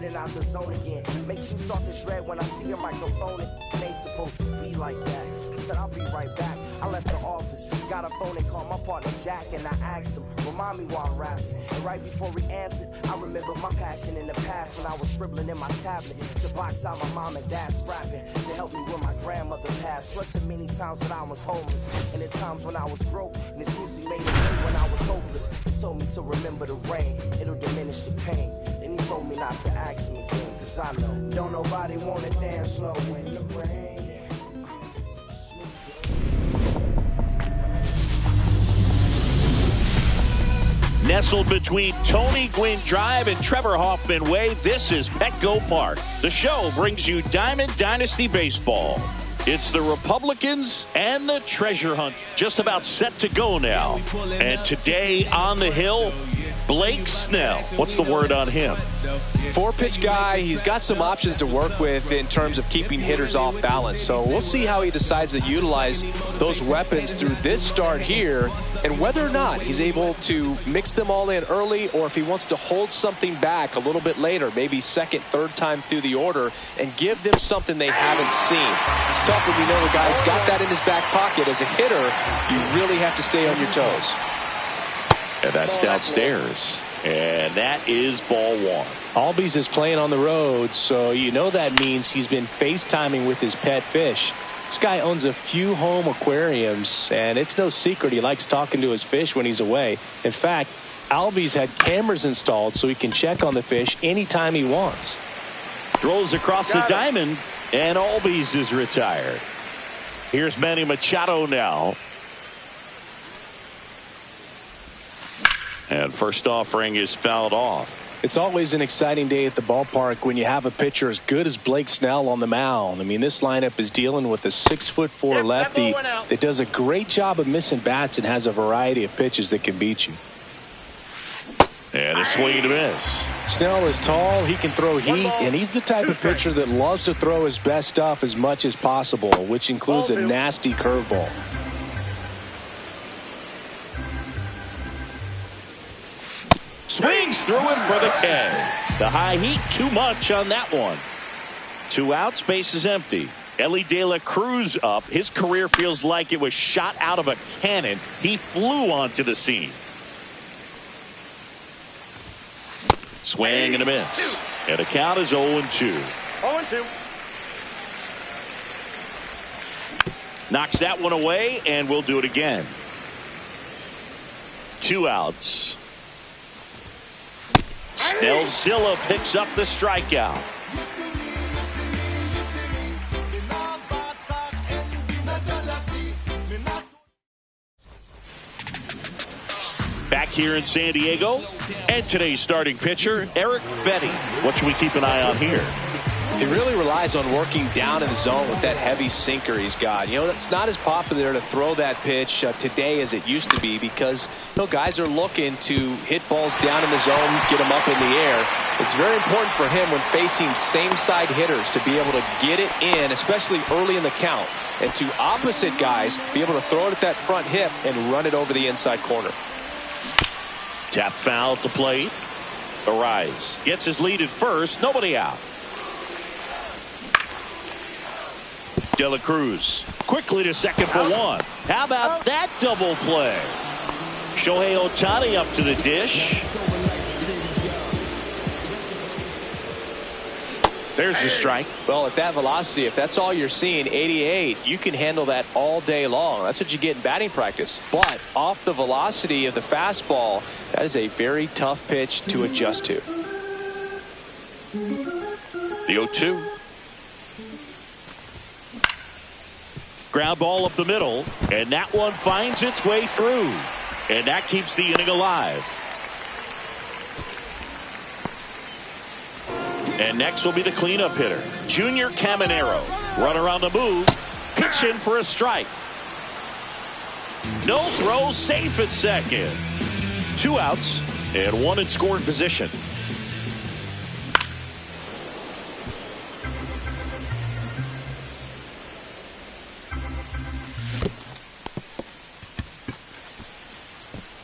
getting out the zone again. Makes me start to dread when I see a microphone. It ain't supposed to be like that. I said I'll be right back. I left the office, got a phone and called my partner Jack, and I asked him, remind me while I'm rapping. And right before he answered, I remember my passion in the past when I was scribbling in my tablet to box out my mom and dad's rapping, to help me when my grandmother passed. Plus the many times when I was homeless, and the times when I was broke, and this music made it when I was hopeless. He told me to remember the rain, it'll diminish the pain. Then he told me not to ask him again, cause I know don't nobody wanna dance slow in the rain. Nestled between Tony Gwynn Drive and Trevor Hoffman Way, this is Petco Park. The show brings you Diamond Dynasty Baseball. It's the Republicans and the treasure hunt just about set to go now. And today on the hill, Blake Snell. What's the word on him? 4-pitch guy. He's got some options to work with in terms of keeping hitters off balance. So we'll see how he decides to utilize those weapons through this start here, and whether or not he's able to mix them all in early, or if he wants to hold something back a little bit later, maybe second, third time through the order, and give them something they haven't seen. It's tough when you know the guy's got that in his back pocket. As a hitter, you really have to stay on your toes. And that's downstairs. And that is ball one. Albies is playing on the road, so you know that means he's been FaceTiming with his pet fish. This guy owns a few home aquariums, and it's no secret he likes talking to his fish when he's away. In fact, Albies had cameras installed so he can check on the fish anytime he wants. Throws across the diamond, and Albies is retired. Here's Manny Machado now. And first offering is fouled off. It's always an exciting day at the ballpark when you have a pitcher as good as Blake Snell on the mound. I mean, this lineup is dealing with a 6'4" lefty that does a great job of missing bats and has a variety of pitches that can beat you. And a swing and a miss. Snell is tall, he can throw heat, and he's the type of pitcher that loves to throw his best stuff as much as possible, which includes a nasty curveball. Swings through it for the K. The high heat, too much on that one. 2 outs, base is empty. Ellie De La Cruz up. His career feels like it was shot out of a cannon. He flew onto the scene. Swing and a miss. And the count is 0-2. 0-2. Knocks that one away, and we'll do it again. 2 outs. Snellzilla picks up the strikeout. Back here in San Diego, and today's starting pitcher, Eric Fetty. What should we keep an eye on here? He really relies on working down in the zone with that heavy sinker he's got. You know, it's not as popular to throw that pitch today as it used to be, because guys are looking to hit balls down in the zone, get them up in the air. It's very important for him when facing same-side hitters to be able to get it in, especially early in the count, and to opposite guys be able to throw it at that front hip and run it over the inside corner. Tap foul at the plate. Arise gets his lead at first, nobody out. De La Cruz quickly to second for one. How about that double play? Shohei Ohtani up to the dish. There's the strike. Well, at that velocity, if that's all you're seeing, 88, you can handle that all day long. That's what you get in batting practice. But off the velocity of the fastball, that is a very tough pitch to adjust to. The 0-2. Ground ball up the middle, and that one finds its way through, and that keeps the inning alive. And next will be the cleanup hitter, Junior Caminero. Runner on the move, pitch in for a strike. No throw, safe at second. 2 outs and 1 in scoring position.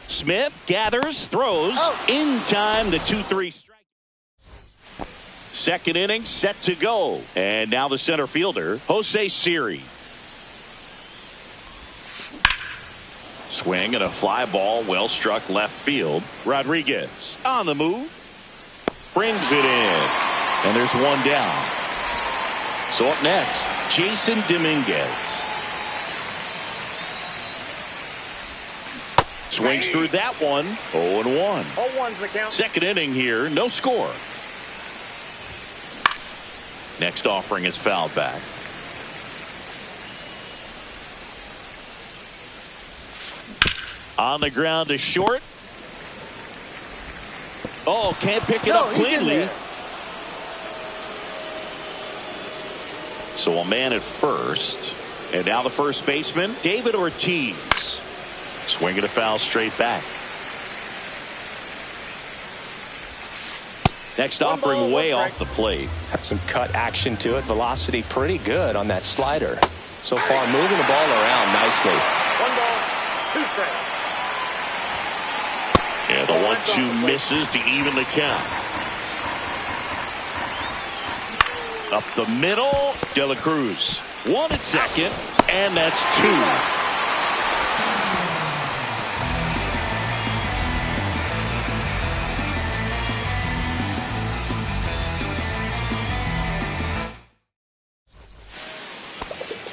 Smith gathers, throws in time. The 2-3 strike. Second inning set to go. And now the center fielder, Jose Siri. Swing and a fly ball, well struck left field. Rodriguez on the move. Brings it in. And there's one down. So up next, Jason Dominguez. Swings through that one. 0-1. 0-1's the count. Second inning here, no score. Next offering is fouled back. On the ground to short. Oh, can't pick it up cleanly. So a man at first. And now the first baseman, David Ortiz. Swinging a foul straight back. Next offering way off the plate. Got some cut action to it. Velocity pretty good on that slider. So far moving the ball around nicely. 1 ball, 2 strikes. And the 1-2 misses to even the count. Up the middle, De La Cruz. 1 at second, and that's 2.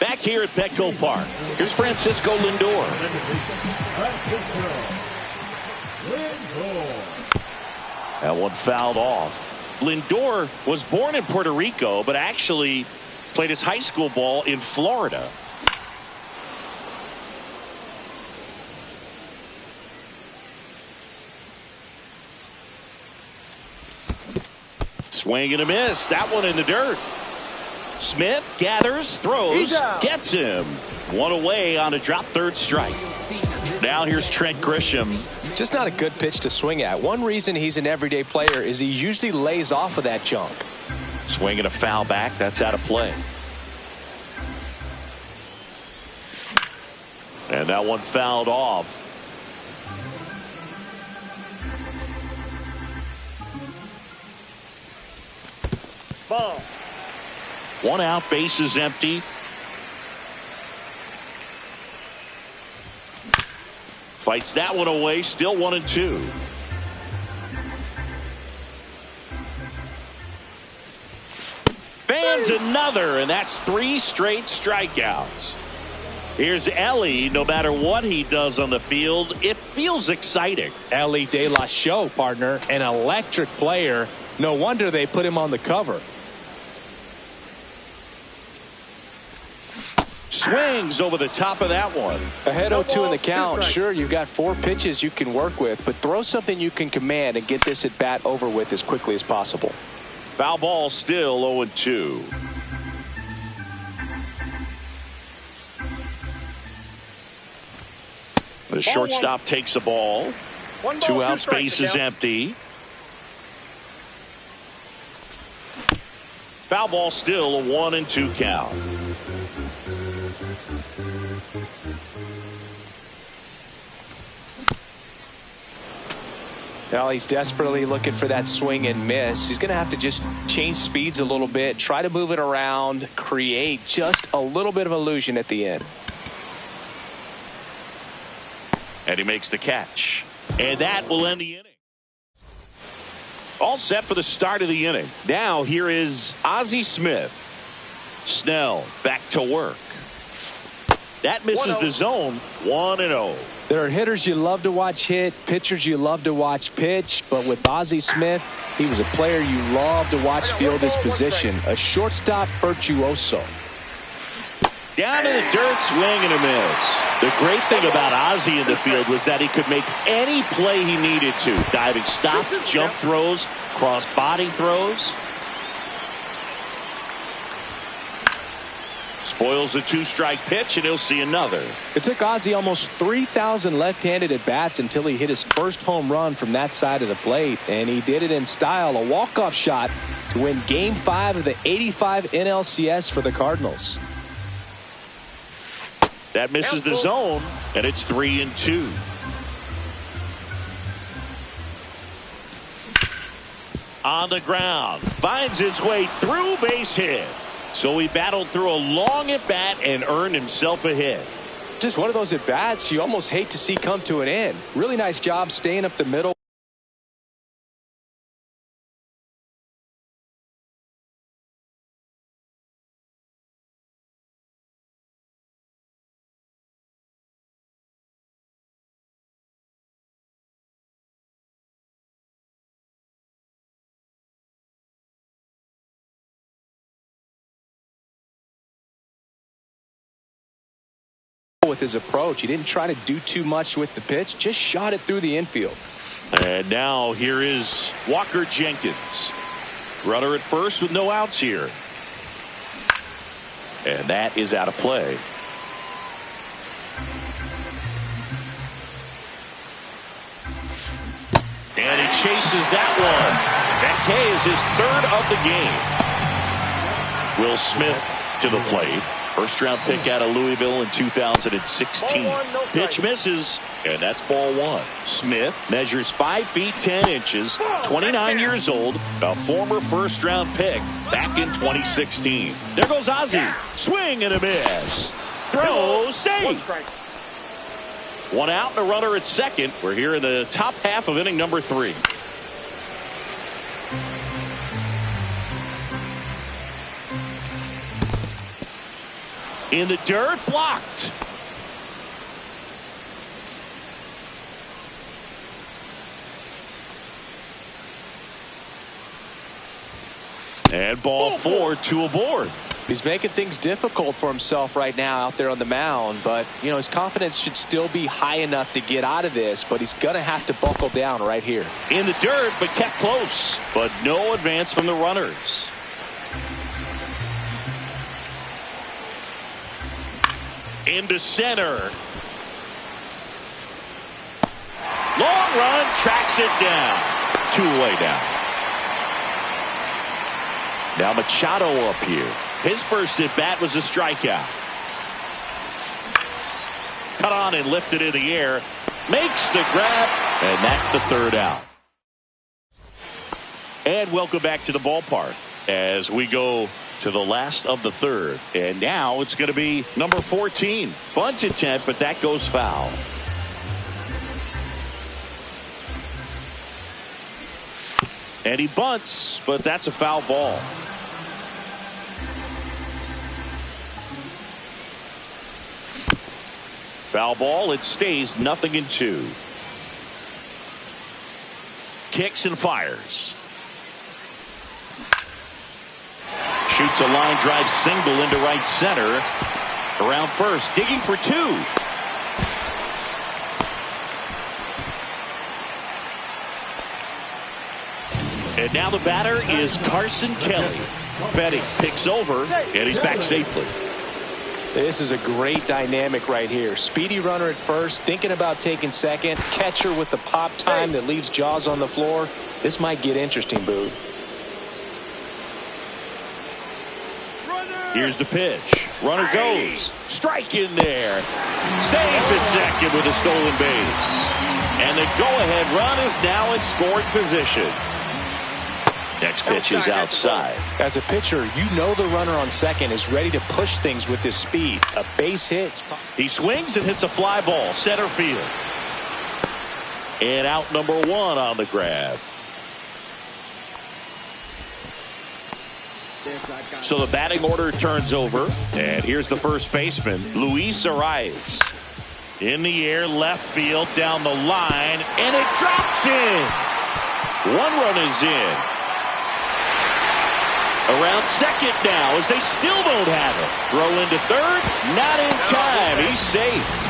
Back here at Petco Park, here's Francisco Lindor. That one fouled off. Lindor was born in Puerto Rico, but actually played his high school ball in Florida. Swing and a miss. That one in the dirt. Smith gathers, throws, gets him. One away on a drop third strike. Now here's Trent Grisham. Just not a good pitch to swing at. One reason he's an everyday player is he usually lays off of that junk. Swinging a foul back. That's out of play. And that one fouled off. Ball. 1 out, base is empty. Fights that one away, still 1-2. Fans another, and that's 3 straight strikeouts. Here's Ellie. No matter what he does on the field, it feels exciting. Ellie De La Show, partner, an electric player. No wonder they put him on the cover. Swings over the top of that one. Ahead 0-2 in the count. Sure, you've got 4 pitches you can work with, but throw something you can command and get this at bat over with as quickly as possible. Foul ball, still 0-2. The shortstop takes the ball. 1 ball, 2 out, 2 strikes, space is empty. Foul ball, still a 1-2 count. Well, he's desperately looking for that swing and miss. He's going to have to just change speeds a little bit, try to move it around, create just a little bit of illusion at the end. And he makes the catch. And that will end the inning. All set for the start of the inning. Now here is Ozzie Smith. Snell back to work. That misses the zone. 1-0. There are hitters you love to watch hit, pitchers you love to watch pitch, but with Ozzie Smith, he was a player you love to watch field his position, a shortstop virtuoso. Down to the dirt, swing and a miss. The great thing about Ozzie in the field was that he could make any play he needed to. Diving stops, jump throws, cross body throws. Spoils the 2-strike pitch, and he'll see another. It took Ozzie almost 3,000 left-handed at-bats until he hit his first home run from that side of the plate, and he did it in style, a walk-off shot to win Game 5 of the '85 NLCS for the Cardinals. That misses the zone, and it's 3-2. On the ground. Finds his way through, base hit. So he battled through a long at-bat and earned himself a hit. Just one of those at-bats you almost hate to see come to an end. Really nice job staying up the middle. With his approach, he didn't try to do too much with the pitch, just shot it through the infield. And now here is Walker Jenkins. Runner at first with no outs here. And that is out of play. And he chases that one. That K is his third of the game. Will Smith to the plate. First round pick out of Louisville in 2016. Pitch misses, and that's ball one. Smith measures 5 feet 10 inches, 29 years old, a former first round pick back in 2016. There goes Ozzie. Swing and a miss. Throw, save. One out and a runner at second. We're here in the top half of inning number 3. In the dirt, blocked. And ball 4, 2 aboard. He's making things difficult for himself right now out there on the mound, but you know his confidence should still be high enough to get out of this, but he's gonna have to buckle down right here. In the dirt, but kept close, but no advance from the runners. Into center. Long run, tracks it down. 2-away down. Now Machado up here. His first at bat was a strikeout. Cut on and lifted in the air. Makes the grab, and that's the third out. And welcome back to the ballpark as we go to the last of the third. And now it's going to be number 14. Bunt attempt, but that goes foul. And he bunts, but that's a foul ball. Foul ball, it stays 0-2. Kicks and fires. Shoots a line drive single into right center. Around first, digging for 2. And now the batter is Carson Kelly. Fetty picks over, and he's back safely. This is a great dynamic right here. Speedy runner at first, thinking about taking second. Catcher with the pop time that leaves Jaws on the floor. This might get interesting, Boo. Here's the pitch. Runner goes. Strike in there. Safe at second with a stolen base. And the go-ahead run is now in scoring position. Next pitch is outside. As a pitcher, you know the runner on second is ready to push things with his speed. A base hit. He swings and hits a fly ball. Center field. And out number 1 on the grab. So the batting order turns over. And here's the first baseman, Luis Arias. In the air, left field, down the line, and it drops in. 1 run is in. Around second now as they still don't have it. Throw into third, not in time. He's safe.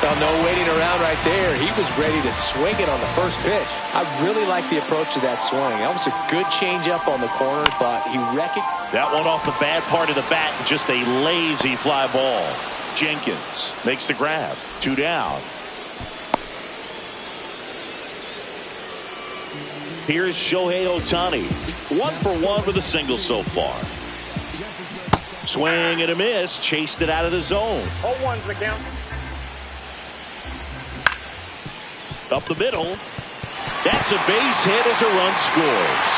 Well, no waiting around right there. He was ready to swing it on the first pitch. I really like the approach to that swing. That was a good changeup on the corner, but he recognized that one off the bad part of the bat. Just a lazy fly ball. Jenkins makes the grab. 2 down. Here's Shohei Ohtani. 1 for 1 with a single so far. Swing and a miss. Chased it out of the zone. 0-1's the count. Up the middle. That's a base hit as a run scores.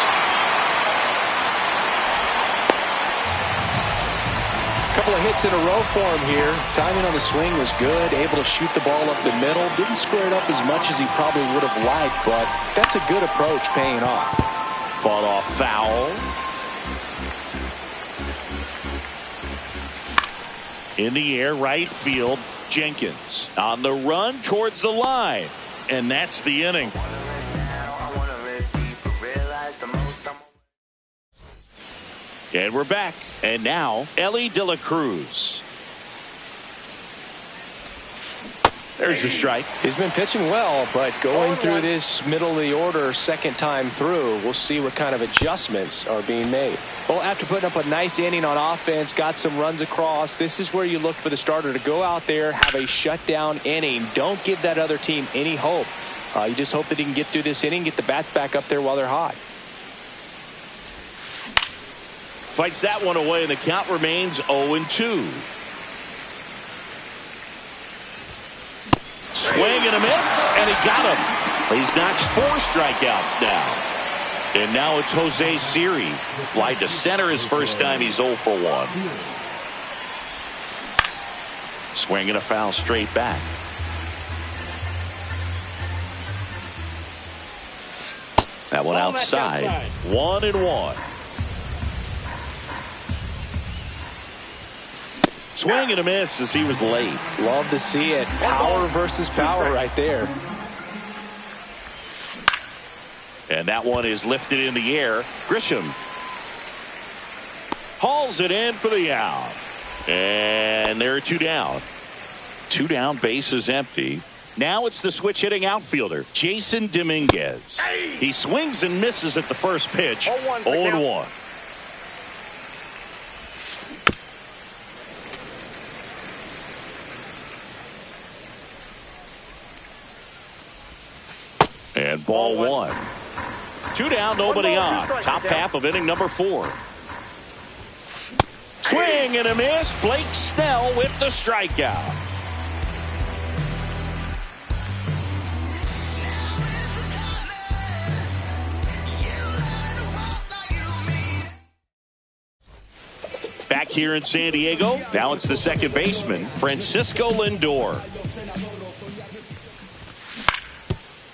Couple of hits in a row for him here. Timing on the swing was good. Able to shoot the ball up the middle. Didn't square it up as much as he probably would have liked, but that's a good approach paying off. Fought off foul. In the air, right field. Jenkins on the run towards the line. And that's the inning. And we're back. And now, Elly De La Cruz. There's a strike. He's been pitching well, but going through this middle of the order second time through, we'll see what kind of adjustments are being made. Well, after putting up a nice inning on offense, got some runs across, this is where you look for the starter to go out there, have a shutdown inning. Don't give that other team any hope. You just hope that he can get through this inning, get the bats back up there while they're hot. Fights that one away, and the count remains 0-2. Swing and a miss, and he got him. He's notched 4 strikeouts now. And now it's Jose Siri. Fly to center his first time. He's 0 for 1. Swing and a foul straight back. That one outside. 1-1. Swing and a miss as he was late. Love to see it. Power versus power right there. And that one is lifted in the air. Grisham hauls it in for the out. And there are 2 down. 2 down, base is empty. Now it's the switch hitting outfielder, Jason Dominguez. He swings and misses at the first pitch. 0-1. And ball 1. 2 down, nobody on. Top half of inning number 4. Swing and a miss. Blake Snell with the strikeout. Back here in San Diego, now it's the second baseman, Francisco Lindor.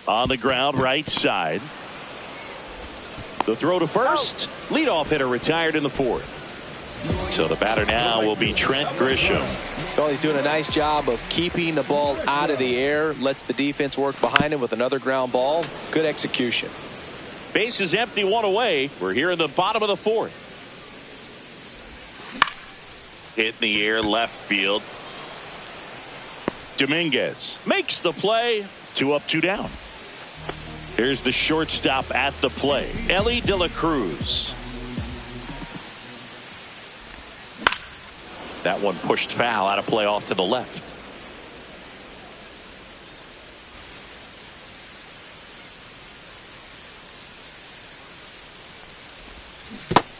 On the ground, right side. The throw to first. Leadoff hitter retired in the 4th. So the batter now will be Trent Grisham. Well, he's doing a nice job of keeping the ball out of the air. Lets the defense work behind him with another ground ball. Good execution. Base is empty, 1 away. We're here in the bottom of the 4th. Hit in the air, left field. Dominguez makes the play. 2 up, 2 down. Here's the shortstop at the play, Elly De La Cruz. That one pushed foul, out of play off to the left.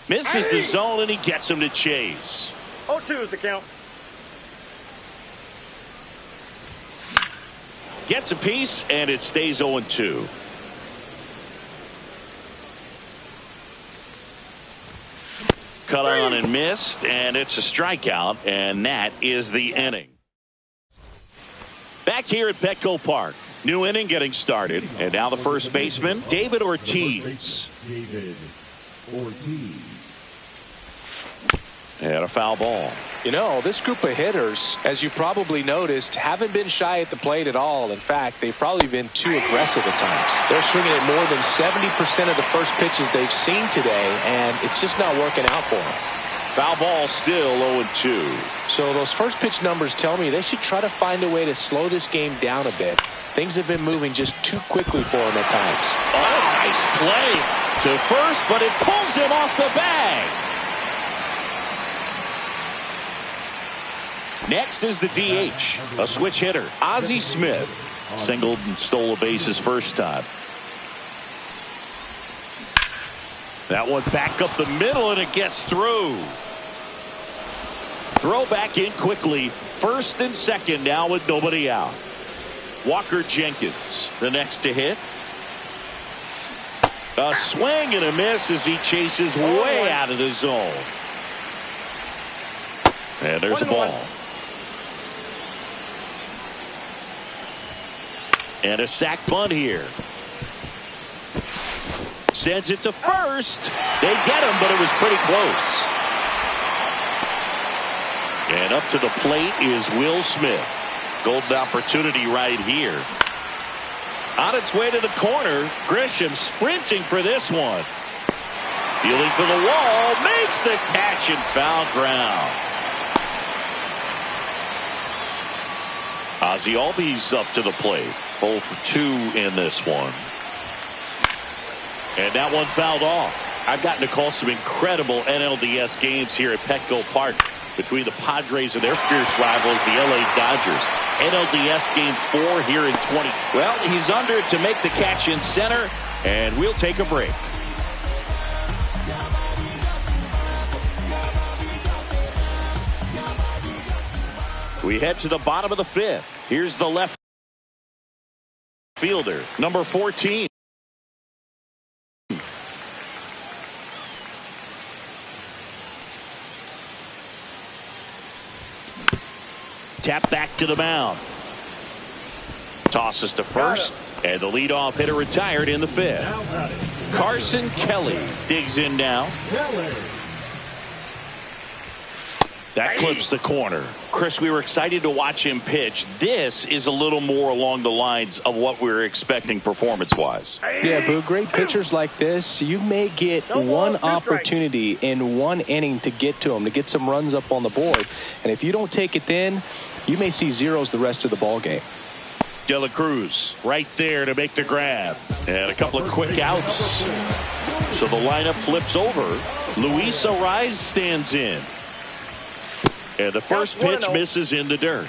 Misses the zone, and he gets him to chase. 0-2 is the count. Gets a piece, and it stays 0-2. Cut on and missed, and it's a strikeout, and that is the inning. Back here at Petco Park, new inning getting started, and now the first baseman, David Ortiz. And a foul ball. You know, this group of hitters, as you probably noticed, haven't been shy at the plate at all. In fact, they've probably been too aggressive at times. They're swinging at more than 70% of the first pitches they've seen today, and it's just not working out for them. Foul ball still 0-2. So those first pitch numbers tell me they should try to find a way to slow this game down a bit. Things have been moving just too quickly for them at times. Oh, nice play to first, but it pulls him off the bag. Next is the DH, a switch hitter, Ozzie Smith. Singled and stole a base his first time. That one back up the middle, and it gets through. Throw back in quickly. First and second now with nobody out. Walker Jenkins, the next to hit. A swing and a miss as he chases way out of the zone. And there's a ball. And a sac bunt here. Sends it to first. They get him, but it was pretty close. And up to the plate is Will Smith. Golden opportunity right here. On its way to the corner, Grisham sprinting for this one. Fielding for the wall, makes the catch and foul ground. Ozzie Albies up to the plate. 0 for 2 in this one. And that one fouled off. I've gotten to call some incredible NLDS games here at Petco Park between the Padres and their fierce rivals, the LA Dodgers. NLDS game 4 here in 20. Well, he's under it to make the catch in center, and we'll take a break. We head to the bottom of the 5th. Here's the left fielder, number 14. Tap back to the mound. Tosses to first, and the leadoff hitter retired in the 5th. Carson Kelly digs in now. That clips the corner. Chris, we were excited to watch him pitch. This is a little more along the lines of what we were expecting performance-wise. Yeah, Boo, great pitchers like this, you may get one opportunity in one inning to get to them, to get some runs up on the board. And if you don't take it then, you may see zeros the rest of the ball game. De La Cruz right there to make the grab. And a couple of quick outs. So the lineup flips over. Luis Arraez stands in. And the first pitch misses in the dirt.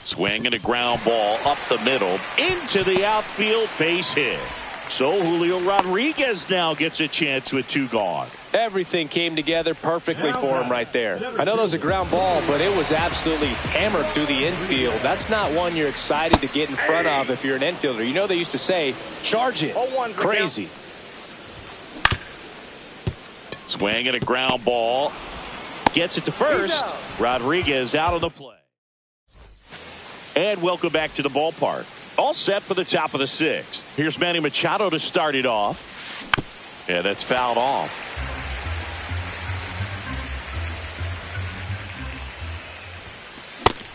Swing and a ground ball up the middle into the outfield, base hit. So Julio Rodriguez now gets a chance with 2 gone. Everything came together perfectly for him right there. I know that was a ground ball, but it was absolutely hammered through the infield. That's not one you're excited to get in front of if you're an infielder. You know they used to say, charge it. Crazy. Swing and a ground ball. Gets it to first. Rodriguez out of the play. And welcome back to the ballpark. All set for the top of the 6th. Here's Manny Machado to start it off. Yeah, that's fouled off.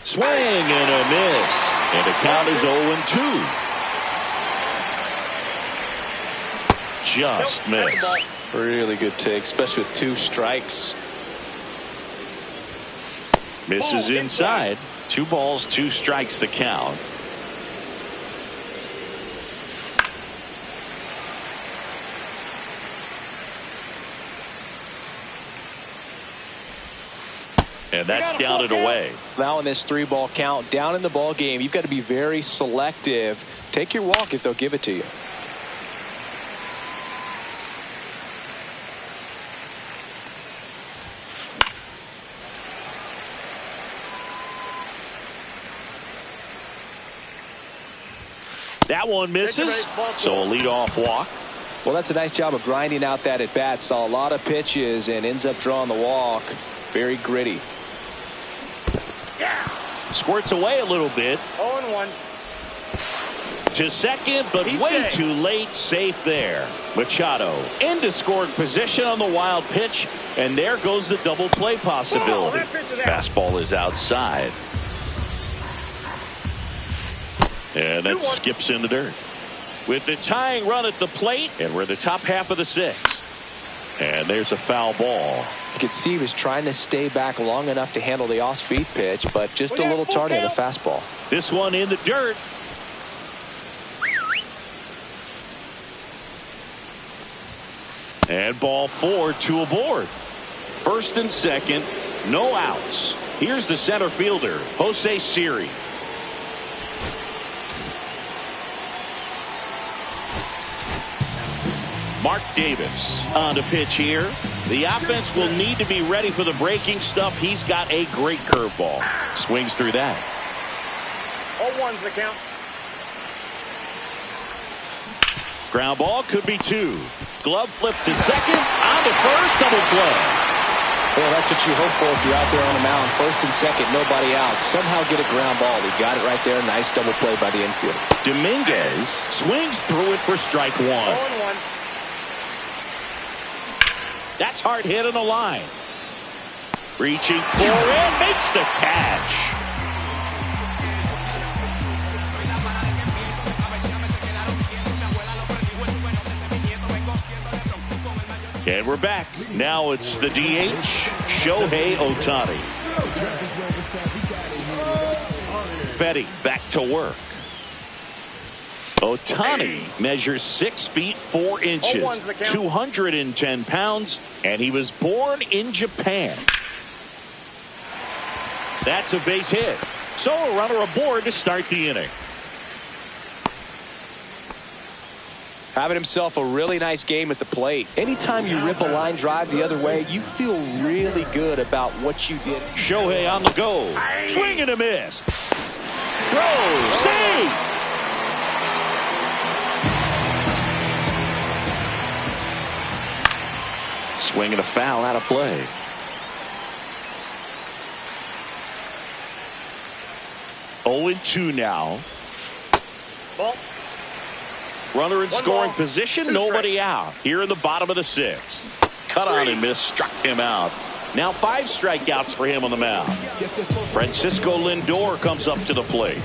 Swing and a miss. And the count is 0-2. Just missed. Really good take, especially with 2 strikes. Misses inside. 2 balls, 2 strikes the count. And that's down and away. Now in this 3-ball count, down in the ball game, you've got to be very selective. Take your walk if they'll give it to you. That one misses, so a leadoff walk. Well, that's a nice job of grinding out that at bat. Saw a lot of pitches and ends up drawing the walk. Very gritty. Squirts away a little bit. 0-1. To second, but way too late. Safe there. Machado into scoring position on the wild pitch, and there goes the double play possibility. Fastball is outside. And that skips in the dirt. With the tying run at the plate, and we're in the top half of the 6th. And there's a foul ball. You could see he was trying to stay back long enough to handle the off-speed pitch, but just a little tardy on the fastball. This one in the dirt. And ball 4, 2 aboard. First and second, no outs. Here's the center fielder, Jose Siri. Mark Davis on the pitch here. The offense will need to be ready for the breaking stuff. He's got a great curveball. Swings through that. 0-1's the count. Ground ball could be 2. Glove flip to second. On to first. Double play. Well, that's what you hope for if you're out there on the mound. First and second, nobody out. Somehow get a ground ball. He got it right there. Nice double play by the infield. Dominguez swings through it for strike 1. 0-1. That's hard hit on the line. Reaching for it. Makes the catch. And we're back. Now it's the DH, Shohei Ohtani. Fetty back to work. Ohtani measures 6 feet 4 inches, 210 pounds, and he was born in Japan. That's a base hit. So a runner aboard to start the inning. Having himself a really nice game at the plate. Anytime you rip a line drive the other way, you feel really good about what you did. Shohei on the go. Swing and a miss. Throw. Save. Swing and a foul out of play. Oh and 2 now. Ball. Runner in scoring position, nobody out. Here in the bottom of the 6th. Cut on and miss, struck him out. Now 5 strikeouts for him on the mound. Francisco Lindor comes up to the plate.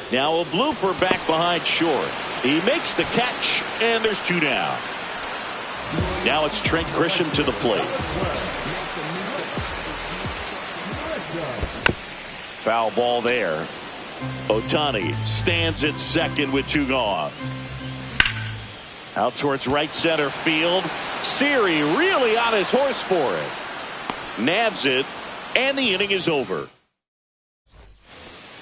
Now a blooper back behind short. He makes the catch, and there's 2 down. Now it's Trent Grisham to the plate. Foul ball there. Ohtani stands at second with 2 gone. Out towards right center field. Siri really on his horse for it. Nabs it, and the inning is over.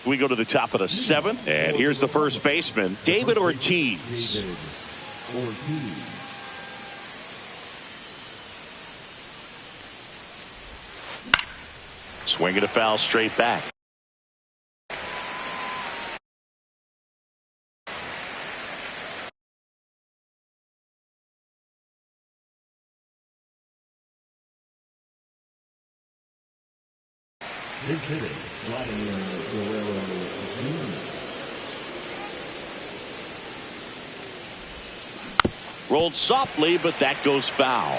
We go to the top of the 7th, and here's the first baseman, David Ortiz. Swinging a foul straight back. Rolled softly, but that goes foul.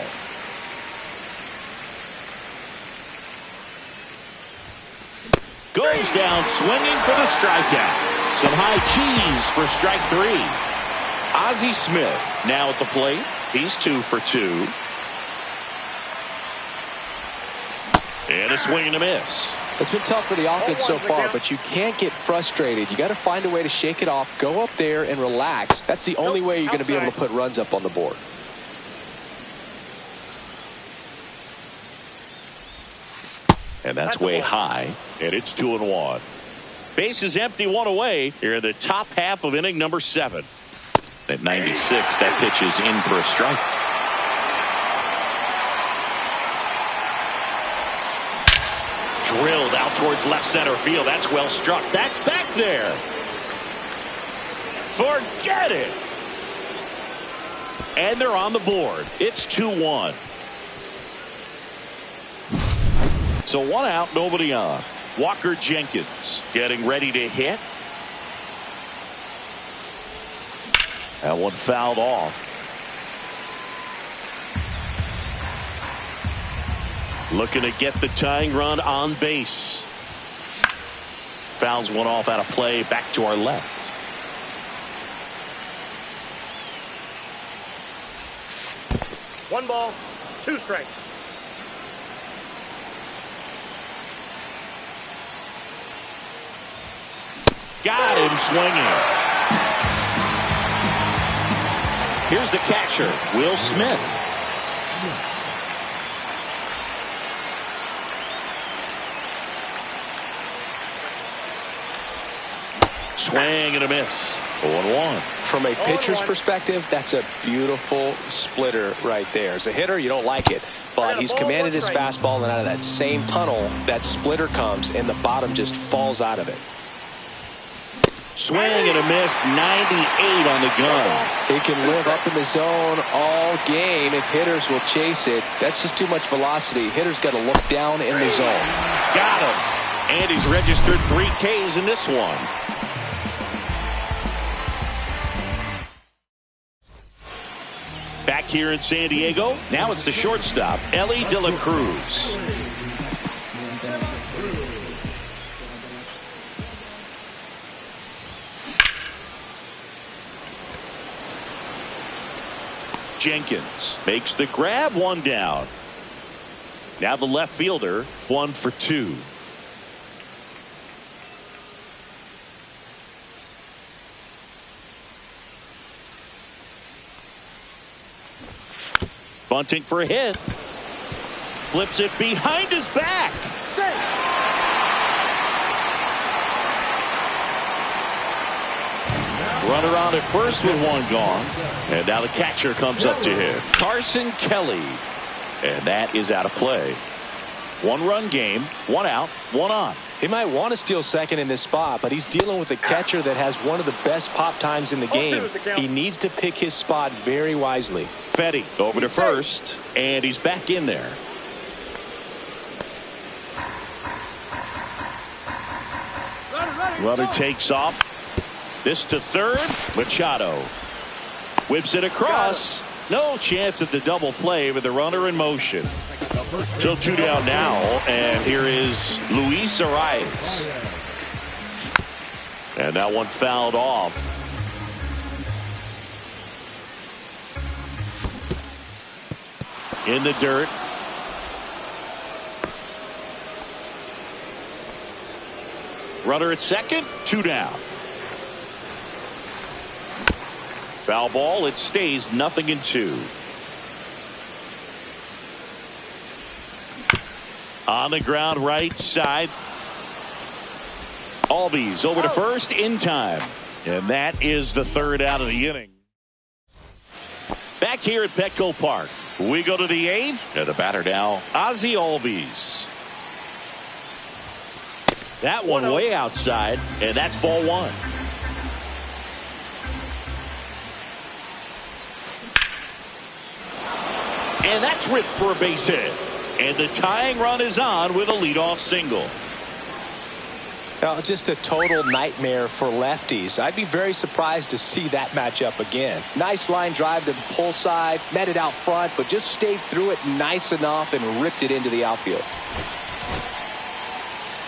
Goes down swinging for the strikeout. Some high cheese for strike 3. Ozzie Smith now at the plate. He's 2 for 2. And a swing and a miss. It's been tough for the offense so far, but you can't get frustrated. You got to find a way to shake it off, go up there and relax. That's the only way you're going to be able to put runs up on the board. And that's way high, and it's 2-1. Base is empty, 1 away. Here in the top half of inning number 7. At 96, that pitch is in for a strike. Drilled out towards left center field. That's well struck. That's back there. Forget it. And they're on the board. It's 2-1. So 1 out, nobody on. Walker Jenkins getting ready to hit. That one fouled off. Looking to get the tying run on base. Fouls one off out of play. Back to our left. One ball, 2 strikes. Got him swinging. Here's the catcher, Will Smith. Swing and a miss. 0-1. From a pitcher's perspective, that's a beautiful splitter right there. As a hitter, you don't like it, but he's commanded his fastball, and out of that same tunnel, that splitter comes, and the bottom just falls out of it. Swing and a miss, 98 on the gun. It can live up in the zone all game if hitters will chase it. That's just too much velocity. Hitters got to look down in the zone. Got him. And he's registered 3 Ks in this one. Back here in San Diego, now it's the shortstop, Elly De La Cruz. Jenkins makes the grab, 1 down. Now the left fielder, 1 for 2. Bunting for a hit. Flips it behind his back. Runner on at first with 1 gone. And now the catcher comes up to hit. Carson Kelly. And that is out of play. 1-run game, 1 out, 1 on. He might want to steal second in this spot, but he's dealing with a catcher that has one of the best pop times in the game. He needs to pick his spot very wisely. Fetty over to first, and he's back in there. Runner takes off. This to third. Machado whips it across. No chance at the double play with the runner in motion. So 2 down now, and here is Luis Arias. And that one fouled off. In the dirt. Runner at second, 2 down. Foul ball, it stays 0-2. On the ground, right side. Albies over to first in time. And that is the 3rd out of the inning. Back here at Petco Park, we go to the 8th. And the batter now, Ozzie Albies. That one way outside, and that's ball 1. And that's ripped for a base hit. And the tying run is on with a leadoff single. Now, just a total nightmare for lefties. I'd be very surprised to see that matchup again. Nice line drive to the pull side, met it out front, but just stayed through it nice enough and ripped it into the outfield.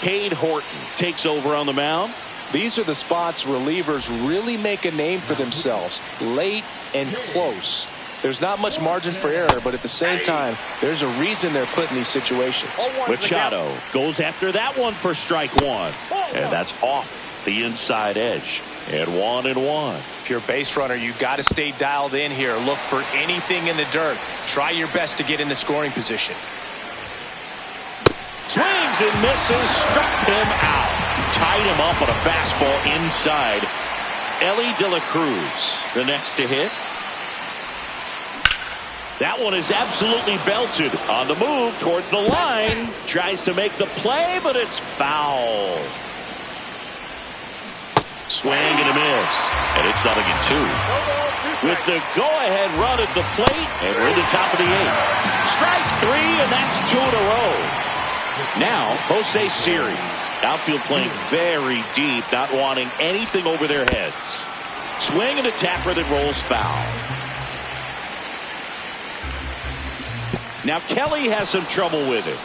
Cade Horton takes over on the mound. These are the spots relievers really make a name for themselves. Late and close. There's not much margin for error, but at the same time, there's a reason they're put in these situations. Machado goes after that one for strike 1. And that's off the inside edge. And 1-1. If you're a base runner, you've got to stay dialed in here. Look for anything in the dirt. Try your best to get in the scoring position. Swings and misses. Struck him out. Tied him up on a fastball inside. Elly De La Cruz, the next to hit. That one is absolutely belted. On the move towards the line. Tries to make the play, but it's foul. Swing and a miss. And it's 0-2. With the go-ahead run at the plate. And we're in the top of the 8th. Strike 3, and that's 2 in a row. Now, Jose Siri. Outfield playing very deep, not wanting anything over their heads. Swing and a tapper that rolls foul. Now Kelly has some trouble with it.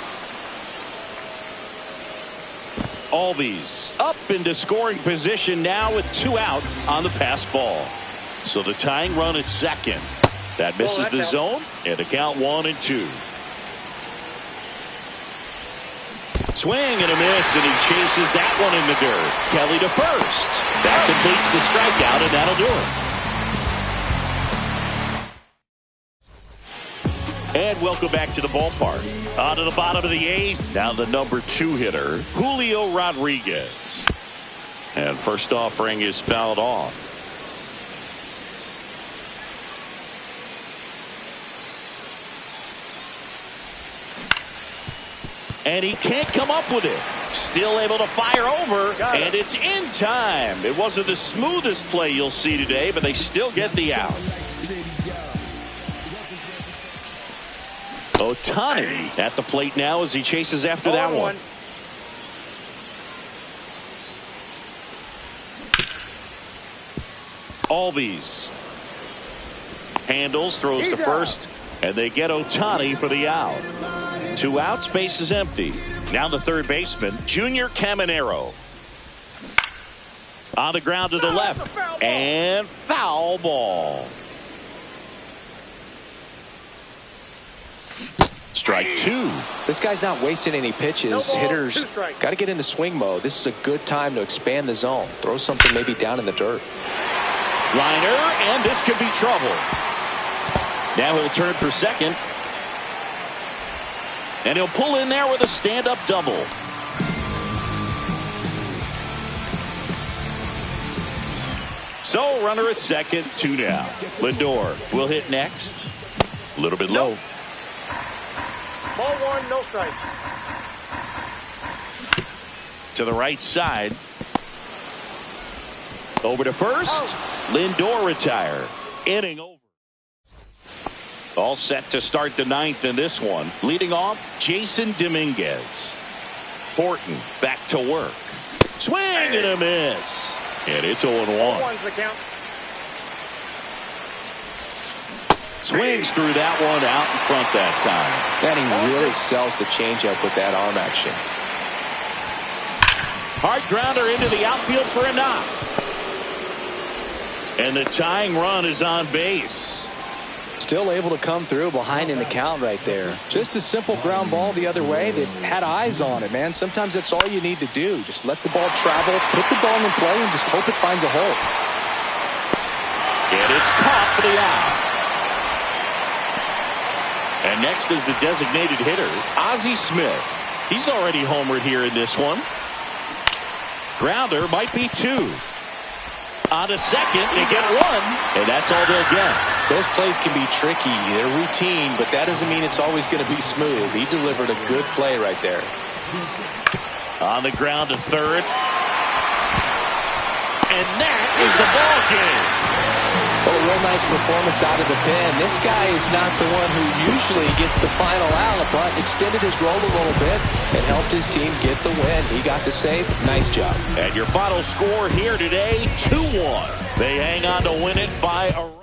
Albies up into scoring position now with 2 out on the pass ball. So the tying run at second. That misses the zone, and the count 1-2. Swing and a miss, and he chases that one in the dirt. Kelly to first. That completes the strikeout, and that'll do it. And welcome back to the ballpark. On to the bottom of the 8th. Now the number 2 hitter, Julio Rodriguez. And first offering is fouled off. And he can't come up with it. Still able to fire over, and it's in time. It wasn't the smoothest play you'll see today, but they still get the out. Ohtani at the plate now as he chases after that one. Albies handles, throws to first, and they get Ohtani for the out. 2 outs, base is empty. Now the third baseman, Junior Caminero. On the ground to the left, and foul ball. Strike 2. This guy's not wasting any pitches. No ball, Hitters got to get into swing mode. This is a good time to expand the zone. Throw something maybe down in the dirt. Liner, and this could be trouble. Now he'll turn for second. And he'll pull in there with a stand-up double. So runner at second, 2 down. Lindor will hit next. A little bit low. Ball 1, no strike. To the right side. Over to first. Lindor retire. Inning over. All set to start the 9th in this one. Leading off, Jason Dominguez. Horton back to work. Swing and a miss. And it's 0-1. 1's the count. Swings through that one out in front that time. And he really sells the changeup with that arm action. Hard grounder into the outfield for a knock. And the tying run is on base. Still able to come through behind in the count right there. Just a simple ground ball the other way that had eyes on it, man. Sometimes that's all you need to do. Just let the ball travel, put the ball in play, and just hope it finds a hole. And it's caught for the out. And next is the designated hitter, Ozzie Smith. He's already homered here in this one. Grounder might be 2. On to second, they get 1, and that's all they'll get. Those plays can be tricky. They're routine, but that doesn't mean it's always going to be smooth. He delivered a good play right there. On the ground to third. And that is the ball game. Well, a real nice performance out of the pen. This guy is not the one who usually gets the final out, but extended his role a little bit and helped his team get the win. He got the save. Nice job. And your final score here today, 2-1. They hang on to win it by a run.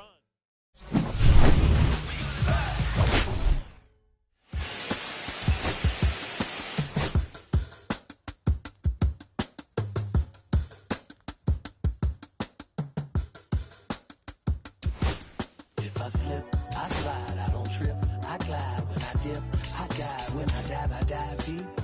I slip, I slide, I don't trip, I glide when I dip, I guide when I dive deep.